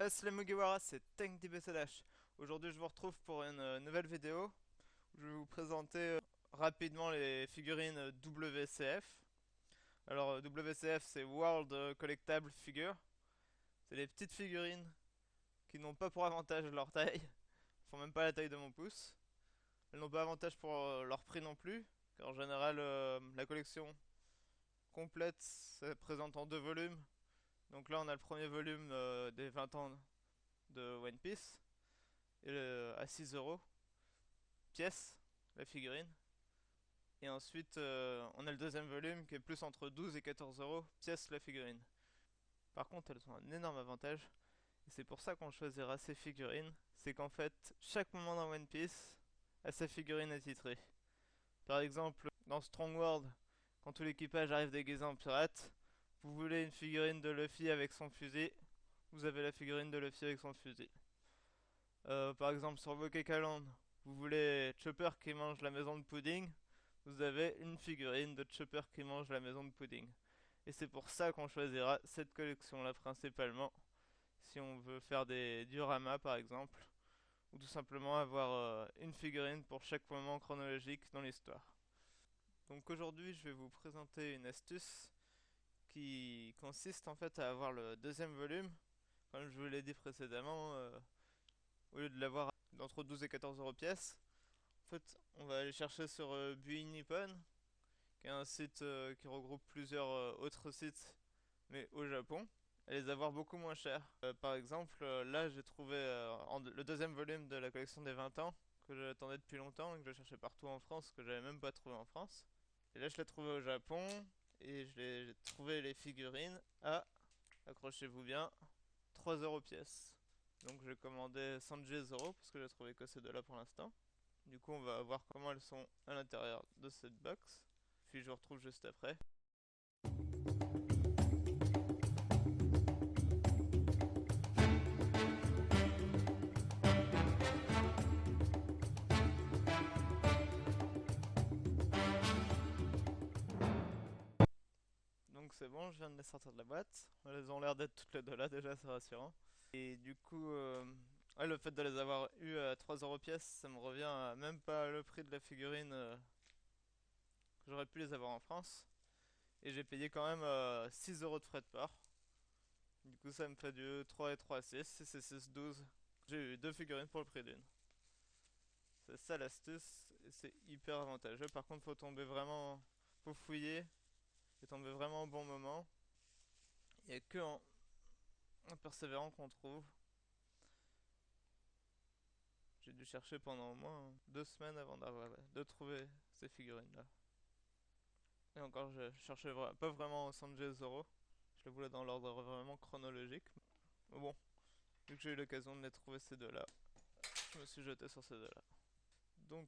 Salam Mugiwara, c'est Tank DBSLH. Aujourd'hui, je vous retrouve pour une nouvelle vidéo où je vais vous présenter rapidement les figurines WCF. Alors, WCF, c'est World Collectable Figure. C'est les petites figurines qui n'ont pas pour avantage leur taille, elles font même pas la taille de mon pouce. Elles n'ont pas avantage pour leur prix non plus, car en général, la collection complète se présente en deux volumes. Donc là, on a le premier volume des 20 ans de One Piece. À 6 euros pièce, la figurine. Et ensuite, on a le deuxième volume qui est plus entre 12 et 14 euros pièce la figurine. Par contre, elles ont un énorme avantage. Et c'est pour ça qu'on choisira ces figurines. C'est qu'en fait, chaque moment dans One Piece a sa figurine attitrée. Par exemple, dans Strong World, quand tout l'équipage arrive déguisé en pirate, vous voulez une figurine de Luffy avec son fusil, vous avez la figurine de Luffy avec son fusil. Par exemple, sur Island, vous voulez Chopper qui mange la maison de pudding, vous avez une figurine de Chopper qui mange la maison de pudding. Et c'est pour ça qu'on choisira cette collection-là principalement, si on veut faire des dioramas par exemple, ou tout simplement avoir une figurine pour chaque moment chronologique dans l'histoire. Donc aujourd'hui, je vais vous présenter une astuce qui consiste en fait à avoir le deuxième volume, comme je vous l'ai dit précédemment, au lieu de l'avoir entre 12 et 14 euros pièce. En fait, on va aller chercher sur Bui Nippon, qui est un site qui regroupe plusieurs autres sites, mais au Japon, et les avoir beaucoup moins chers. Par exemple, là j'ai trouvé le deuxième volume de la collection des 20 ans, que j'attendais depuis longtemps et que je cherchais partout en France, que j'avais même pas trouvé en France. Et là je l'ai trouvé au Japon, et j'ai trouvé les figurines à, accrochez-vous bien, 3 euros pièce. Donc j'ai commandé Sanji Zoro, parce que j'ai trouvé que ces deux-là pour l'instant. Du coup, on va voir comment elles sont à l'intérieur de cette box. Puis je vous retrouve juste après. Donc c'est bon, je viens de les sortir de la boîte. Elles ont l'air d'être toutes les deux là, déjà c'est rassurant. Et du coup, ouais, le fait de les avoir eu à 3 euros pièce, ça me revient à même pas le prix de la figurine que j'aurais pu les avoir en France. Et j'ai payé quand même 6 euros de frais de port. Du coup, ça me fait du 3 et 3, 6, 6 et 6, 12. J'ai eu deux figurines pour le prix d'une. C'est ça l'astuce, et c'est hyper avantageux. Par contre, faut fouiller et tomber vraiment au bon moment. Il n'y a que en persévérant qu'on trouve. J'ai dû chercher pendant au moins 2 semaines avant de trouver ces figurines-là. Et encore, je cherchais pas vraiment Sanjay Zoro. Je les voulais dans l'ordre vraiment chronologique. Mais bon, vu que j'ai eu l'occasion de les trouver ces deux-là, je me suis jeté sur ces deux-là. Donc,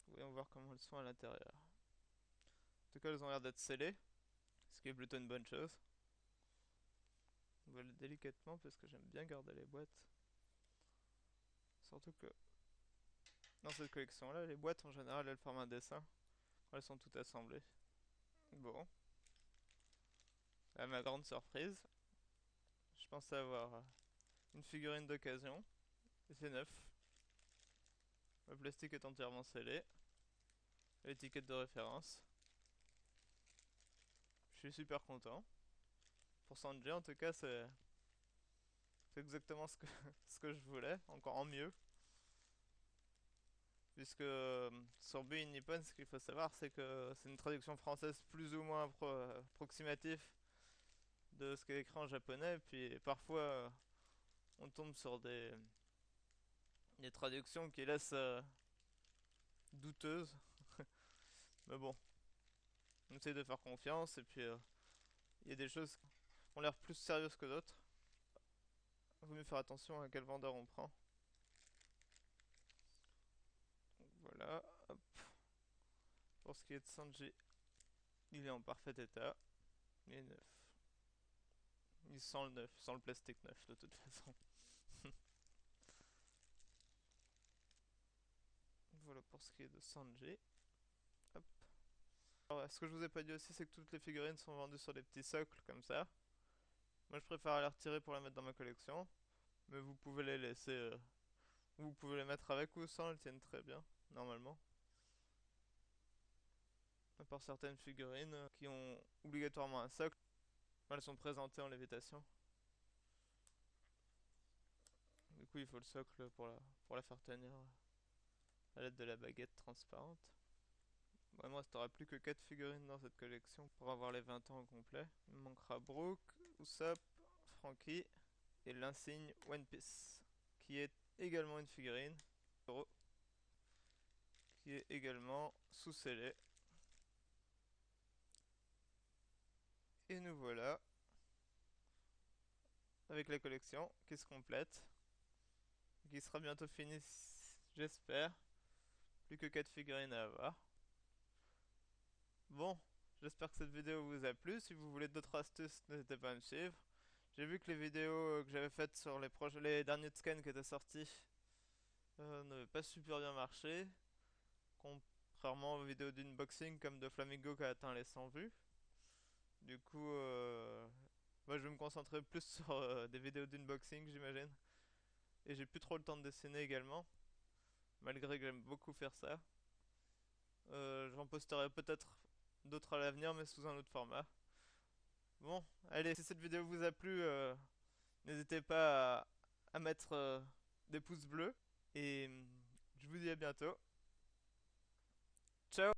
voyons voir comment elles sont à l'intérieur. En tout cas, elles ont l'air d'être scellées, ce qui est plutôt une bonne chose. On va le délicatement parce que j'aime bien garder les boîtes. Surtout que dans cette collection-là, les boîtes en général elles forment un dessin. Elles sont toutes assemblées. Bon, à ma grande surprise, je pensais avoir une figurine d'occasion. Et c'est neuf. Le plastique est entièrement scellé. L'étiquette de référence. Je suis super content. Pour Sanjay en tout cas, c'est exactement ce que je voulais, encore en mieux. Puisque sur Bui Nippon, ce qu'il faut savoir, c'est que c'est une traduction française plus ou moins approximative de ce qui est écrit en japonais. Puis parfois, on tombe sur des traductions qui laissent douteuses. Mais bon, on essaye de faire confiance. Et puis, il y a des choses qui ont l'air plus sérieuses que d'autres. Il vaut mieux faire attention à quel vendeur on prend. Donc voilà. Hop. Pour ce qui est de Sanji, il est en parfait état. Il est neuf. Il sent le neuf, il sent le plastique neuf de toute façon. Voilà pour ce qui est de Sanji. Hop. Alors, ce que je vous ai pas dit aussi, c'est que toutes les figurines sont vendues sur des petits socles comme ça. Moi je préfère les retirer pour les mettre dans ma collection, mais vous pouvez les laisser, vous pouvez les mettre avec ou sans, elles tiennent très bien, normalement. À part certaines figurines qui ont obligatoirement un socle, elles sont présentées en lévitation. Du coup, il faut le socle pour la faire tenir à l'aide de la baguette transparente. Bon, il me restera plus que 4 figurines dans cette collection pour avoir les 20 ans au complet. Il me manquera Brooke, Usopp, Frankie et l'insigne One Piece, qui est également une figurine, qui est également sous scellé. Et nous voilà avec la collection qui se complète, qui sera bientôt finie, j'espère. Plus que 4 figurines à avoir. Bon, j'espère que cette vidéo vous a plu. Si vous voulez d'autres astuces, n'hésitez pas à me suivre. J'ai vu que les vidéos que j'avais faites sur les derniers scans qui étaient sortis n'avaient pas super bien marché, contrairement aux vidéos d'unboxing comme de Flamingo qui a atteint les 100 vues. Du coup, moi je vais me concentrer plus sur des vidéos d'unboxing, j'imagine. Et j'ai plus trop le temps de dessiner également, malgré que j'aime beaucoup faire ça. J'en posterai peut-être d'autres à l'avenir, mais sous un autre format. Bon, allez, si cette vidéo vous a plu, n'hésitez pas à mettre des pouces bleus. Et je vous dis à bientôt. Ciao!